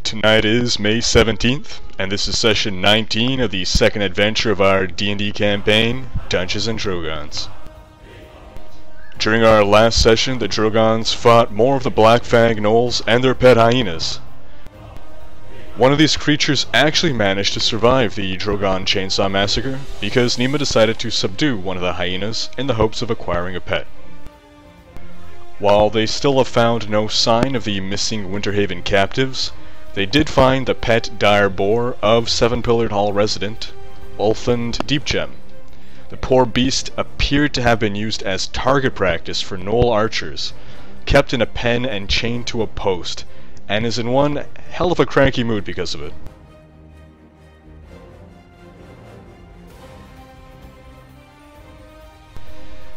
Tonight is May 17th, and this is session 19 of the second adventure of our D&D campaign, Dungeons & Drogans. During our last session, the Drogans fought more of the Blackfang Gnolls and their pet hyenas. One of these creatures actually managed to survive the Drogan chainsaw massacre because Nima decided to subdue one of the hyenas in the hopes of acquiring a pet. While they still have found no sign of the missing Winterhaven captives, they did find the pet dire boar of Seven Pillared Hall resident, Ulthund Deepgem. The poor beast appeared to have been used as target practice for Gnoll archers, kept in a pen and chained to a post, and is in one hell of a cranky mood because of it.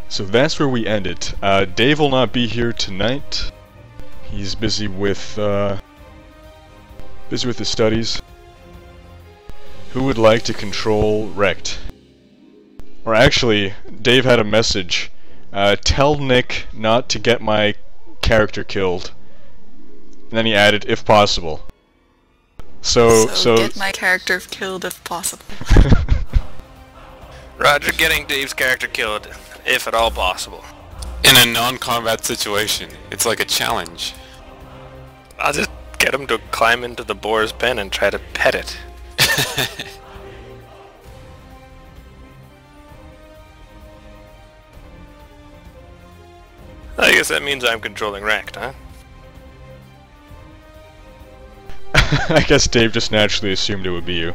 So that's where we ended. Dave will not be here tonight. He's busy with his studies. Who would like to control Rhekd? Or actually, Dave had a message. Tell Nick not to get my character killed. And then he added, if possible. So get my character killed if possible. Roger, getting Dave's character killed, if at all possible. In a non-combat situation, it's like a challenge. I'll just get him to climb into the boar's pen and try to pet it. I guess that means I'm controlling Rhekd, huh? I guess Dave just naturally assumed it would be you.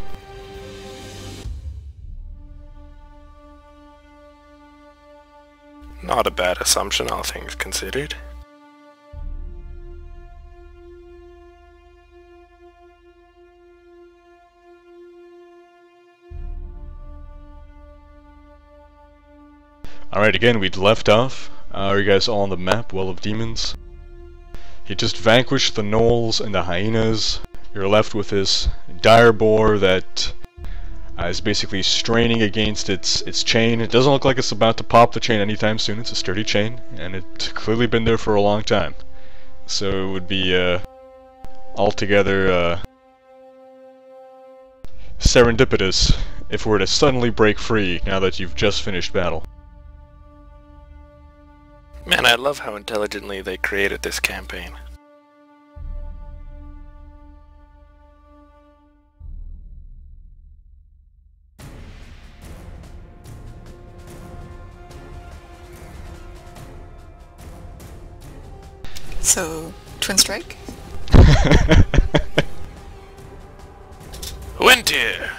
Not a bad assumption, all things considered. Alright, again, we'd left off. Are you guys all on the map? Well of Demons. He just vanquished the Gnolls and the hyenas. You're left with this dire boar that is basically straining against its chain. It doesn't look like it's about to pop the chain anytime soon. It's a sturdy chain, and it's clearly been there for a long time. So it would be altogether serendipitous if it were to suddenly break free now that you've just finished battle. Man, I love how intelligently they created this campaign. So, Twin Strike? Winter!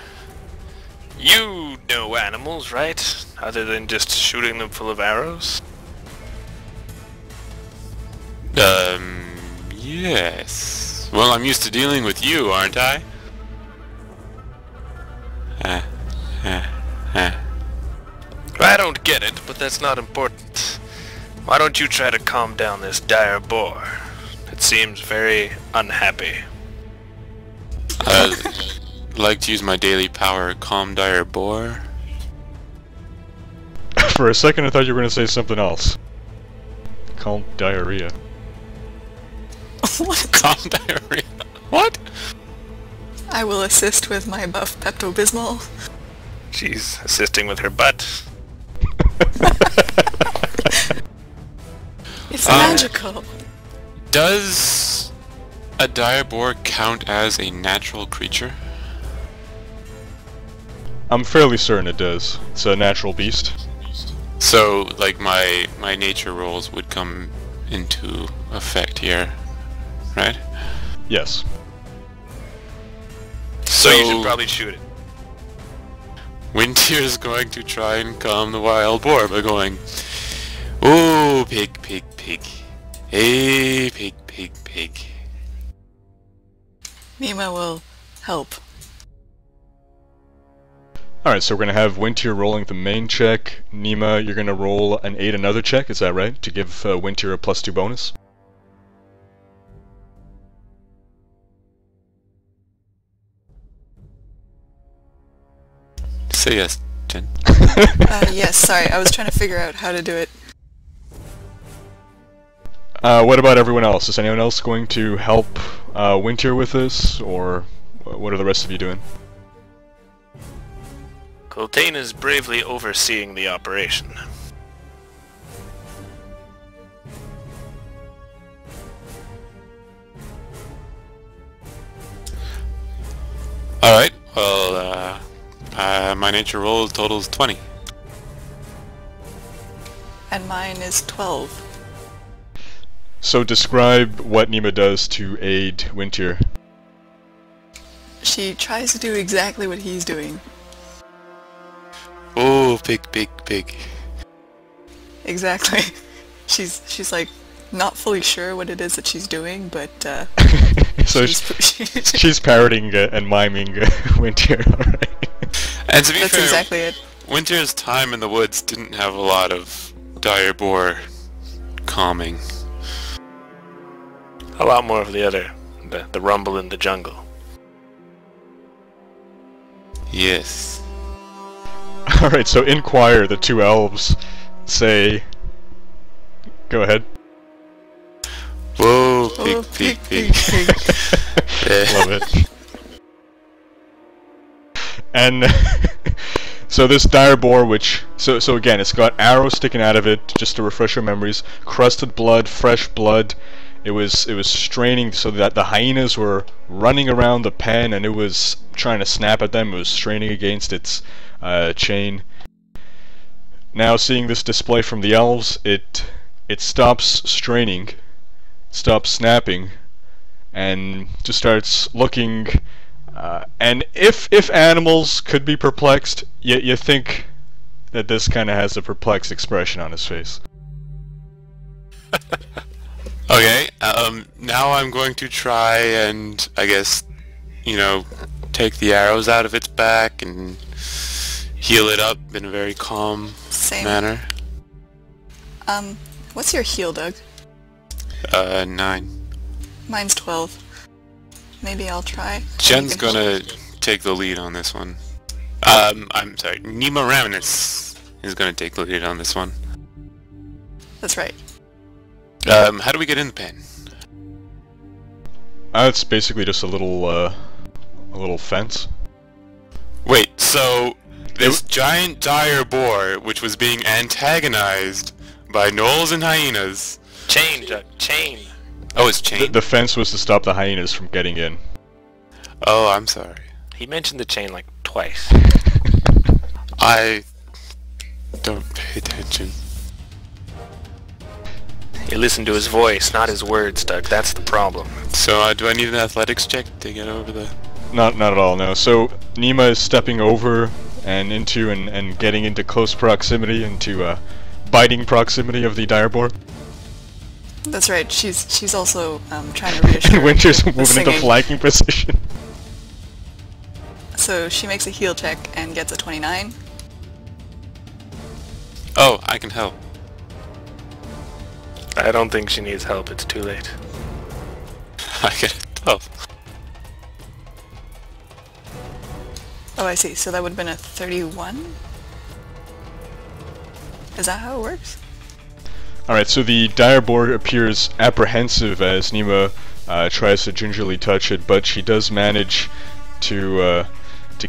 You know animals, right? Other than just shooting them full of arrows? Yes. Well, I'm used to dealing with you, aren't I? I don't get it, but that's not important. Why don't you try to calm down this dire boar? It seems very unhappy. I'd like to use my daily power, calm dire boar. For a second I thought you were going to say something else. Calm diarrhea. What? Calm diarrhea. What? I will assist with my buff Pepto-Bismol. She's assisting with her butt. It's magical. Does a dire boar count as a natural creature? I'm fairly certain it does. It's a natural beast. So, like, my nature rolls would come into effect here, right? Yes. So you should probably shoot it. Wintier is going to try and calm the wild boar by going, "Oh, pig, pig, pig. Hey, pig, pig, pig." Nima will help. Alright, so we're going to have Wintier rolling the main check. Nima, you're going to roll an 8 another check, is that right? To give Wintier a +2 bonus? Say yes, Jen. Yes, sorry, I was trying to figure out how to do it. What about everyone else? Is anyone else going to help Winter with this, or what are the rest of you doing? Coltaine is bravely overseeing the operation. Alright, well, my nature roll totals 20. And mine is 12. So describe what Nima does to aid Winter. She tries to do exactly what he's doing. Oh, big, big, big. Exactly. She's like not fully sure what it is that she's doing, but So she's parroting and miming Winter, alright. And to be that's fair, exactly it. Winter's time in the woods didn't have a lot of dire boar calming. A lot more of the other, the rumble in the jungle. Yes. Alright, so in choir, the two elves say... Go ahead. Whoa, Oh, pig, pig, pig. Love it. And so this dire boar, which so again, it's got arrows sticking out of it. Just to refresh your memories, crusted blood, fresh blood. It was straining so that the hyenas were running around the pen, and it was trying to snap at them. It was straining against its chain. Now, seeing this display from the elves, it stops straining, stops snapping, and just starts looking. And if animals could be perplexed, you think that this kind of has a perplexed expression on his face. Okay, now I'm going to try and, I guess, take the arrows out of its back and heal it up in a very calm manner. What's your heal, Doug? 9. Mine's 12. Maybe I'll try. Jen's gonna take the lead on this one. I'm sorry, Nima Raminus is gonna take the lead on this one. That's right. How do we get in the pen? It's basically just a little fence. Wait, so this giant dire boar, which was being antagonized by gnolls and hyenas... Chain, Doug, chain! Oh, it's chain? The fence was to stop the hyenas from getting in. Oh, I'm sorry. He mentioned the chain like twice. I don't pay attention. You listen to his voice, not his words, Doug. That's the problem. So, do I need an athletics check to get over the... Not at all, no. So Nima is stepping over and into and getting into close proximity, into biting proximity of the dire boar. That's right. She's also trying to reassure. And Winter's moving into singing. flanking position. So she makes a heal check and gets a 29. Oh, I can help. I don't think she needs help. It's too late. I can help. Oh, I see. So that would have been a 31? Is that how it works? Alright, so the dire boar appears apprehensive as Nima tries to gingerly touch it, but she does manage to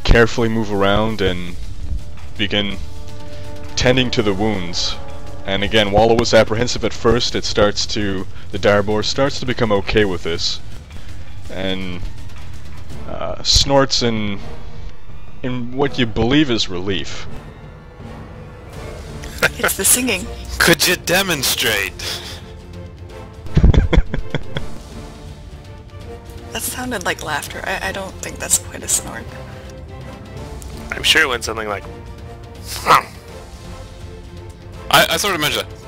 carefully move around and begin tending to the wounds. And again, while it was apprehensive at first, the dire boar starts to become okay with this, and snorts in what you believe is relief. It's the singing. Could you demonstrate? That sounded like laughter. I don't think that's quite a snort. I'm sure it went something like... I sort of mentioned that.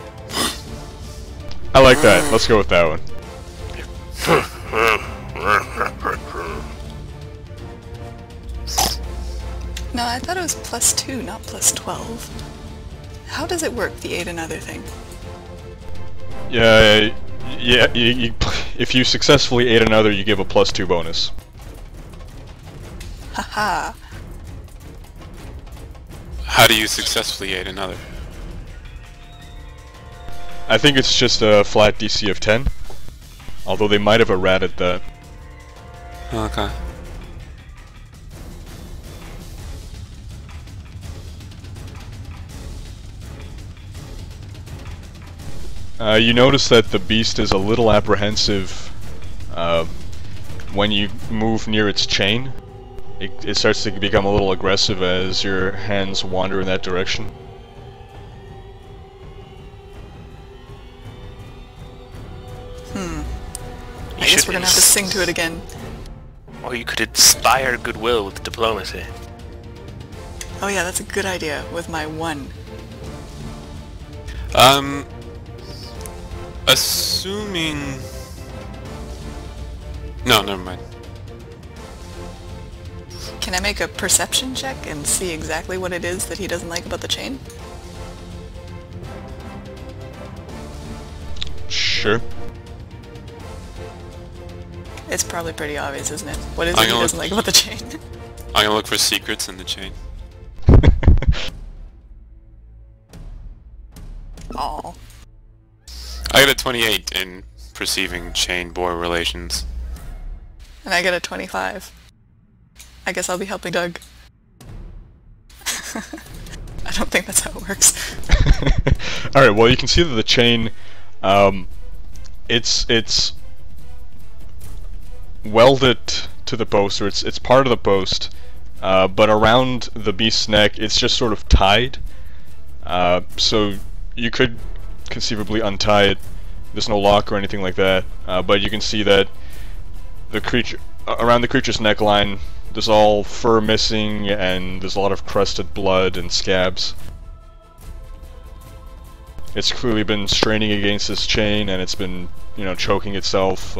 I like that. Let's go with that one. No, I thought it was +2, not +12. How does it work, the aid another thing? Yeah. If you successfully aid another, you give a +2 bonus. Haha. How do you successfully aid another? I think it's just a flat DC of 10. Although they might have errated that. Okay. You notice that the beast is a little apprehensive when you move near its chain. It starts to become a little aggressive as your hands wander in that direction. I guess we're gonna have to sing to it again. Or you could inspire goodwill with diplomacy. Oh yeah, that's a good idea, with my 1. Assuming... No, never mind. Can I make a perception check and see exactly what it is that he doesn't like about the chain? Sure. It's probably pretty obvious, isn't it? What is it he doesn't like about the chain? I'm gonna look for secrets in the chain. Aw. I got a 28 in perceiving chain-boar relations. And I get a 25. I guess I'll be helping Doug. I don't think that's how it works. Alright, well you can see that the chain, it's welded to the post, or it's part of the post, but around the beast's neck it's just sort of tied. So you could conceivably untie it. There's no lock or anything like that, but you can see that the creature around the creature's neckline, there's all fur missing, and there's a lot of crusted blood and scabs. It's clearly been straining against this chain, and it's been, you know, choking itself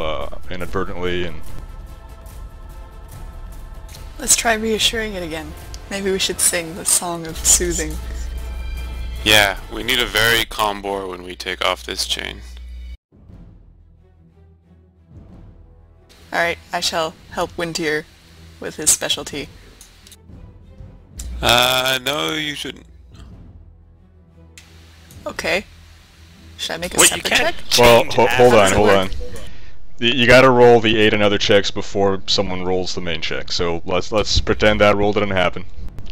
inadvertently. And let's try reassuring it again. Maybe we should sing the song of soothing. Yeah, we need a very calm boar when we take off this chain. Alright, I shall help Wintier with his specialty. No, you shouldn't. Okay. Should I make a Wait, separate you can't check? well, change hold half. on. You gotta roll the 8 and other checks before someone rolls the main check. So let's pretend that roll didn't happen.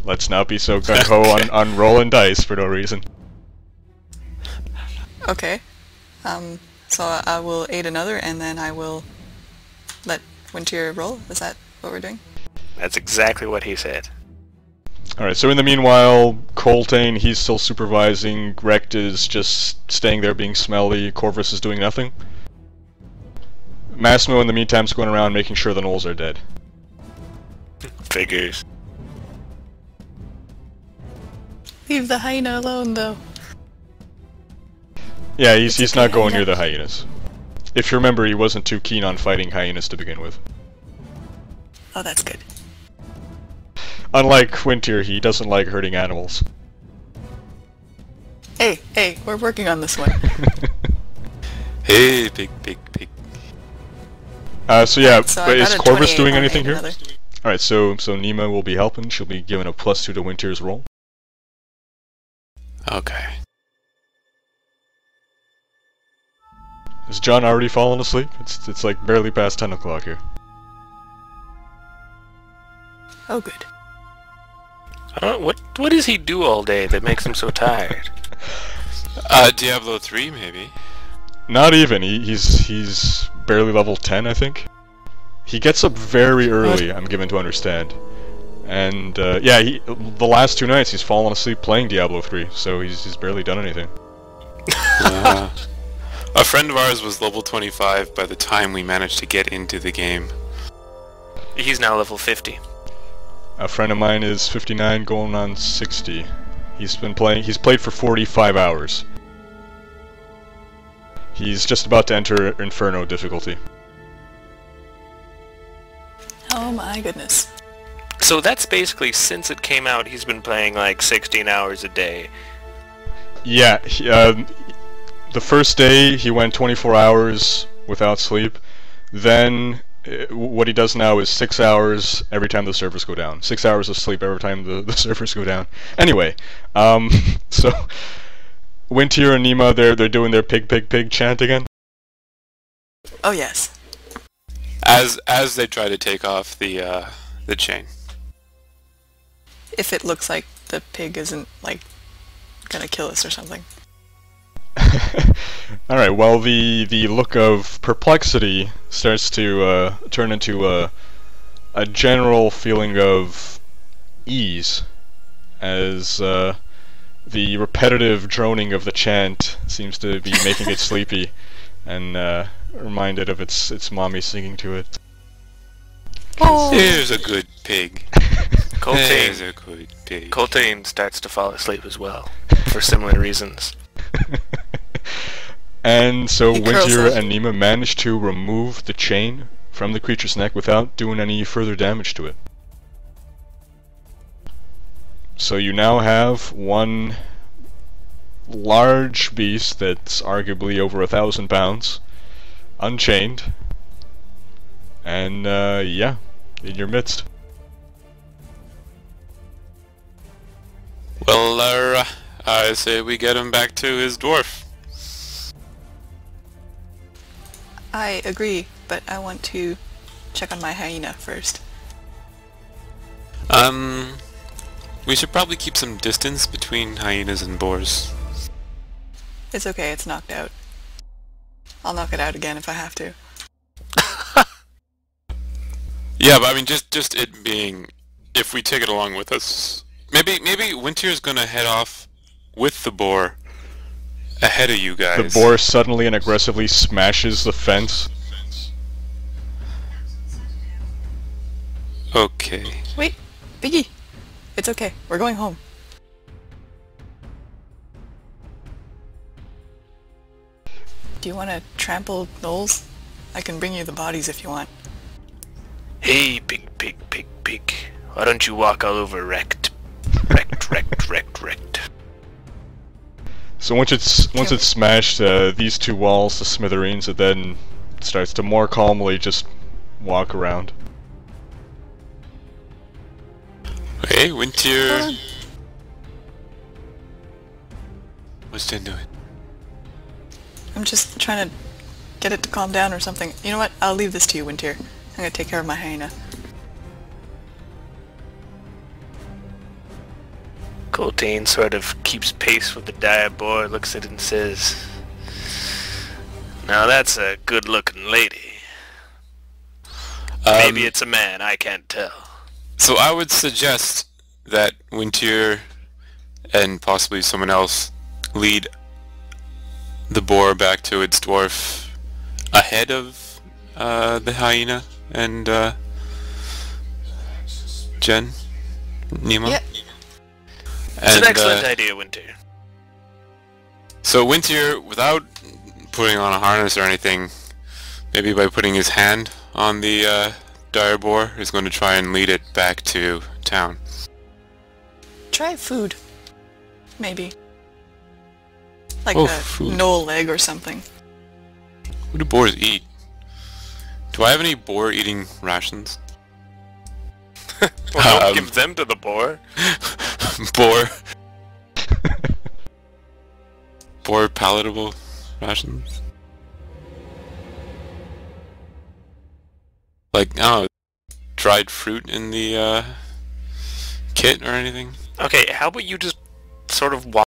Let's not be so gung-ho on rolling dice for no reason. Okay. So I will aid another, and then I will let Wintier roll. Is that what we're doing? That's exactly what he said. Alright, so in the meanwhile, Coltaine, he's still supervising, Rhekd is just staying there being smelly, Corvus is doing nothing. Massimo in the meantime is going around making sure the gnolls are dead. Figures. Leave the hyena alone, though. Yeah, he's not going near the hyenas. If you remember, he wasn't too keen on fighting hyenas to begin with. Oh, that's good. Unlike Wintier, he doesn't like hurting animals. Hey, we're working on this one. Hey, big. So yeah, So but I is got a Corvus 28 doing on anything aid here? another. Alright, so Nima will be helping, she'll be given a +2 to Wintier's roll. Okay. Has John already fallen asleep? It's like barely past 10 o'clock here. Oh, good. What does he do all day that makes him so tired? Diablo 3 maybe. Not even, he's barely level 10, I think. He gets up very early, I'm given to understand. And yeah, the last 2 nights he's fallen asleep playing Diablo 3, so he's barely done anything. A friend of ours was level 25 by the time we managed to get into the game. He's now level 50. A friend of mine is 59 going on 60. He's played for 45 hours. He's just about to enter Inferno difficulty. Oh my goodness. So that's basically, since it came out, he's been playing like 16 hours a day. Yeah, the first day he went 24 hours without sleep. Then what he does now is 6 hours every time the servers go down. 6 hours of sleep every time the servers go down. Anyway, so Wintier and Nima, they're doing their pig pig pig chant again. Oh yes. As they try to take off the chain. If it looks like the pig isn't, like, gonna kill us or something. Alright, well, the look of perplexity starts to turn into a general feeling of ease as the repetitive droning of the chant seems to be making it sleepy and reminded of its mommy singing to it. Oh. Here's a good pig. Here's a good pig. Coltaine starts to fall asleep as well, for similar reasons. And so He curls Wintier up. and Nima manage to remove the chain from the creature's neck without doing any further damage to it. So you now have one large beast that's arguably over 1,000 pounds, unchained, and yeah, in your midst. Well, I say we get him back to his dwarf. I agree, but I want to check on my hyena first. We should probably keep some distance between hyenas and boars. It's okay, it's knocked out. I'll knock it out again if I have to. Yeah, but I mean, just it being, if we take it along with us, maybe Wintier's gonna head off with the boar ahead of you guys. The boar suddenly and aggressively smashes the fence. Okay. Wait, Biggie! It's okay, we're going home. Do you want to trample gnolls? I can bring you the bodies if you want. Hey, pig, pig, pig, pig. Why don't you walk all over Rhekd? Rhekd. So once it's smashed these two walls to smithereens, it then starts to more calmly just walk around. Hey, Wintier. What's Jen doing? I'm just trying to get it to calm down or something. You know what? I'll leave this to you, Wintier. I'm gonna take care of my hyena. Coltaine sort of keeps pace with the dire boar, looks at it and says, "Now that's a good-looking lady. Maybe it's a man, I can't tell." So I would suggest that Wintier and possibly someone else lead the boar back to its dwarf ahead of the hyena and Jen, Nima. Yep. It's an excellent idea, Wintier. So Wintier, without putting on a harness or anything, maybe by putting his hand on the dire boar, is going to try and lead it back to town. Try food. Maybe. Like Oh, a food. gnoll leg or something. What do boars eat? Do I have any boar eating rations? Well, don't give them to the boar. Boar. Boar palatable rations? Like, oh, dried fruit in the kit or anything? Okay, how about you just sort of walk